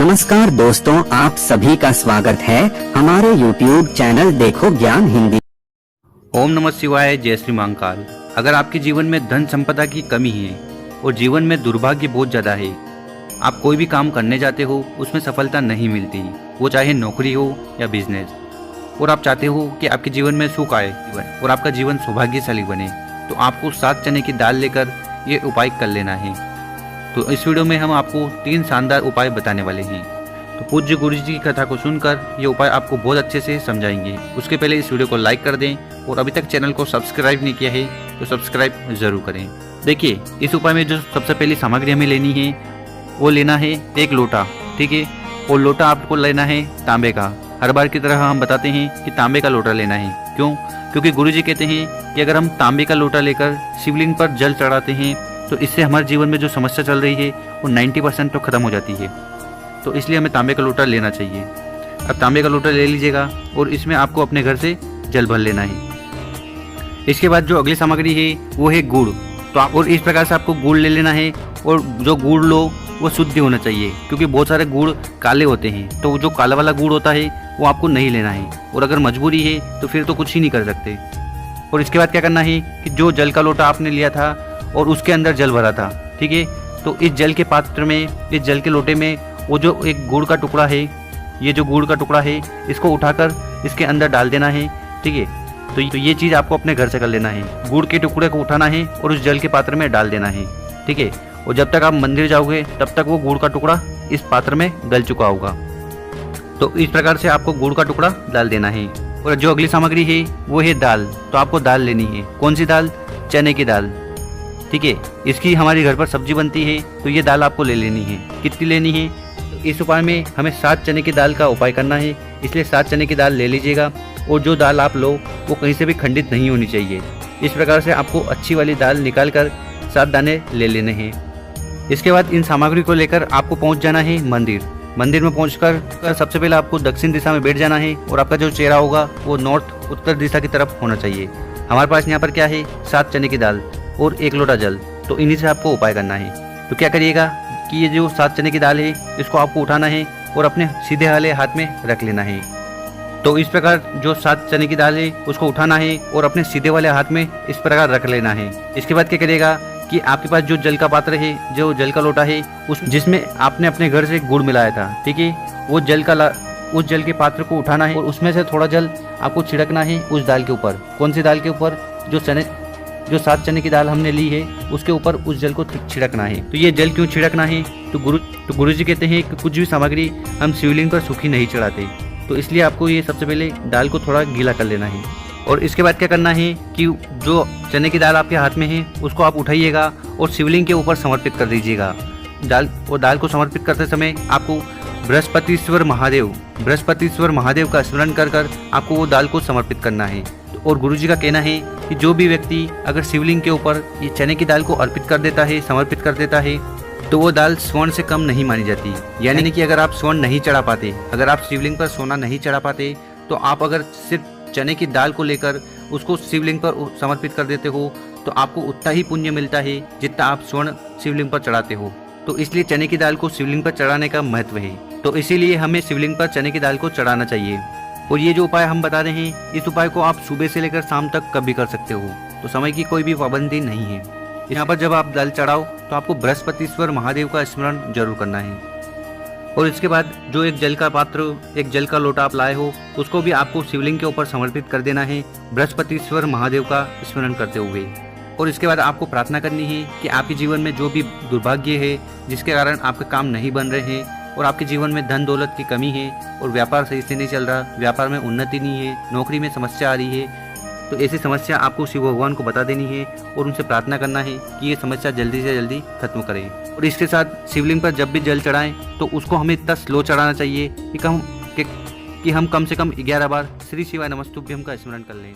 नमस्कार दोस्तों, आप सभी का स्वागत है हमारे YouTube चैनल देखो ज्ञान हिंदी। ओम नमः शिवाय, जय श्री महाकाल। अगर आपके जीवन में धन संपदा की कमी है और जीवन में दुर्भाग्य बहुत ज़्यादा है, आप कोई भी काम करने जाते हो उसमें सफलता नहीं मिलती, वो चाहे नौकरी हो या बिजनेस, और आप चाहते हो कि आपके जीवन में सुख आए और आपका जीवन सौभाग्यशाली बने, तो आपको 7 चने की दाल लेकर ये उपाय कर लेना है। तो इस वीडियो में हम आपको 3 शानदार उपाय बताने वाले हैं। तो पूज्य गुरु जी की कथा को सुनकर ये उपाय आपको बहुत अच्छे से समझाएंगे। उसके पहले इस वीडियो को लाइक कर दें और अभी तक चैनल को सब्सक्राइब नहीं किया है तो सब्सक्राइब जरूर करें। देखिए, इस उपाय में जो सबसे पहली सामग्री हमें लेनी है वो लेना है 1 लोटा, ठीक है। और लोटा आपको लेना है तांबे का। हर बार की तरह हम बताते हैं कि तांबे का लोटा लेना है। क्यों? क्योंकि गुरु जी कहते हैं कि अगर हम तांबे का लोटा लेकर शिवलिंग पर जल चढ़ाते हैं तो इससे हमारे जीवन में जो समस्या चल रही है वो 90% तो खत्म हो जाती है। तो इसलिए हमें तांबे का लोटा लेना चाहिए। अब तांबे का लोटा ले लीजिएगा और इसमें आपको अपने घर से जल भर लेना है। इसके बाद जो अगली सामग्री है वो है गुड़। तो आप और इस प्रकार से आपको गुड़ ले लेना है और जो गुड़ लो वो शुद्ध होना चाहिए, क्योंकि बहुत सारे गुड़ काले होते हैं। तो जो काला वाला गुड़ होता है वो आपको नहीं लेना है, और अगर मजबूरी है तो फिर तो कुछ ही नहीं कर सकते। और इसके बाद क्या करना है कि जो जल का लोटा आपने लिया था और उसके अंदर जल भरा था, ठीक है, तो इस जल के पात्र में, इस जल के लोटे में वो जो एक गुड़ का टुकड़ा है, ये जो गुड़ का टुकड़ा है इसको उठाकर इसके अंदर डाल देना है, ठीक है। तो ये चीज़ आपको अपने घर से कर लेना है। गुड़ के टुकड़े को उठाना है और उस जल के पात्र में डाल देना है, ठीक है। और जब तक आप मंदिर जाओगे तब तक वो गुड़ का टुकड़ा इस पात्र में गल चुका होगा। तो इस प्रकार से आपको गुड़ का टुकड़ा डाल देना है। और जो अगली सामग्री है वो है दाल। तो आपको दाल लेनी है। कौन सी दाल? चने की दाल, ठीक है। इसकी हमारे घर पर सब्जी बनती है, तो ये दाल आपको ले लेनी है। कितनी लेनी है? तो इस उपाय में हमें 7 चने की दाल का उपाय करना है, इसलिए 7 चने की दाल ले लीजिएगा। और जो दाल आप लो वो कहीं से भी खंडित नहीं होनी चाहिए। इस प्रकार से आपको अच्छी वाली दाल निकाल कर 7 दाने ले लेने हैं। इसके बाद इन सामग्री को लेकर आपको पहुँच जाना है मंदिर। मंदिर में पहुंचकर सबसे पहले आपको दक्षिण दिशा में बैठ जाना है और आपका जो चेहरा होगा वो नॉर्थ उत्तर दिशा की तरफ होना चाहिए। हमारे पास यहाँ पर क्या है? 7 चने की दाल और 1 लोटा जल। तो इन्हीं से आपको उपाय करना है। तो क्या करिएगा कि ये जो 7 चने की दाल है इसको आपको उठाना है और अपने सीधे वाले हाथ में रख लेना है। तो इस प्रकार जो 7 चने की दाल है उसको उठाना है और अपने सीधे वाले हाथ में इस प्रकार रख लेना है। इसके बाद क्या करिएगा कि आपके पास जो जल का पात्र है, जो जल का लोटा है, उस जिसमें आपने अपने घर से गुड़ मिलाया था, ठीक है, वो उस जल के पात्र को उठाना है और उसमें से थोड़ा जल आपको छिड़कना है उस दाल के ऊपर। कौन सी दाल के ऊपर? जो 7 चने की दाल हमने ली है उसके ऊपर उस जल को छिड़कना है। तो ये जल क्यों छिड़कना है? तो गुरु जी कहते हैं कि कुछ भी सामग्री हम शिवलिंग पर सूखी नहीं चढ़ाते, तो इसलिए आपको ये सबसे पहले दाल को थोड़ा गीला कर लेना है। और इसके बाद क्या करना है कि जो चने की दाल आपके हाथ में है उसको आप उठाइएगा और शिवलिंग के ऊपर समर्पित कर दीजिएगा। दाल को समर्पित करते समय आपको बृहस्पतिश्वर महादेव का स्मरण कर आपको वो दाल को समर्पित करना है। और गुरु जी का कहना है कि जो भी व्यक्ति अगर शिवलिंग के ऊपर ये चने की दाल को अर्पित कर देता है, समर्पित कर देता है, तो वो दाल स्वर्ण से कम नहीं मानी जाती। यानी कि अगर आप स्वर्ण नहीं चढ़ा पाते, अगर आप शिवलिंग पर सोना नहीं चढ़ा पाते, तो आप अगर सिर्फ चने की दाल को लेकर उसको शिवलिंग पर समर्पित कर देते हो तो आपको उतना ही पुण्य मिलता है जितना आप स्वर्ण शिवलिंग पर चढ़ाते हो। तो इसलिए चने की दाल को शिवलिंग पर चढ़ाने का महत्व है। तो इसीलिए हमें शिवलिंग पर चने की दाल को चढ़ाना चाहिए। और ये जो उपाय हम बता रहे हैं, इस उपाय को आप सुबह से लेकर शाम तक कभी कर सकते हो। तो समय की कोई भी पाबंदी नहीं है। यहाँ पर जब आप दाल चढ़ाओ तो आपको बृहस्पतिश्वर महादेव का स्मरण जरूर करना है। और इसके बाद जो एक जल का पात्र, एक जल का लोटा आप लाए हो, उसको भी आपको शिवलिंग के ऊपर समर्पित कर देना है बृहस्पतिश्वर महादेव का स्मरण करते हुए। और इसके बाद आपको प्रार्थना करनी है कि आपके जीवन में जो भी दुर्भाग्य है, जिसके कारण आपके काम नहीं बन रहे हैं और आपके जीवन में धन दौलत की कमी है और व्यापार सही से नहीं चल रहा, व्यापार में उन्नति नहीं है, नौकरी में समस्या आ रही है, तो ऐसी समस्या आपको शिव भगवान को बता देनी है और उनसे प्रार्थना करना है कि ये समस्या जल्दी से जल्दी खत्म करें। और इसके साथ शिवलिंग पर जब भी जल चढ़ाएं तो उसको हमें इतना स्लो चढ़ाना चाहिए कि हम कम से कम 11 बार श्री शिवाय नमस्तुभ्यम का स्मरण कर लें।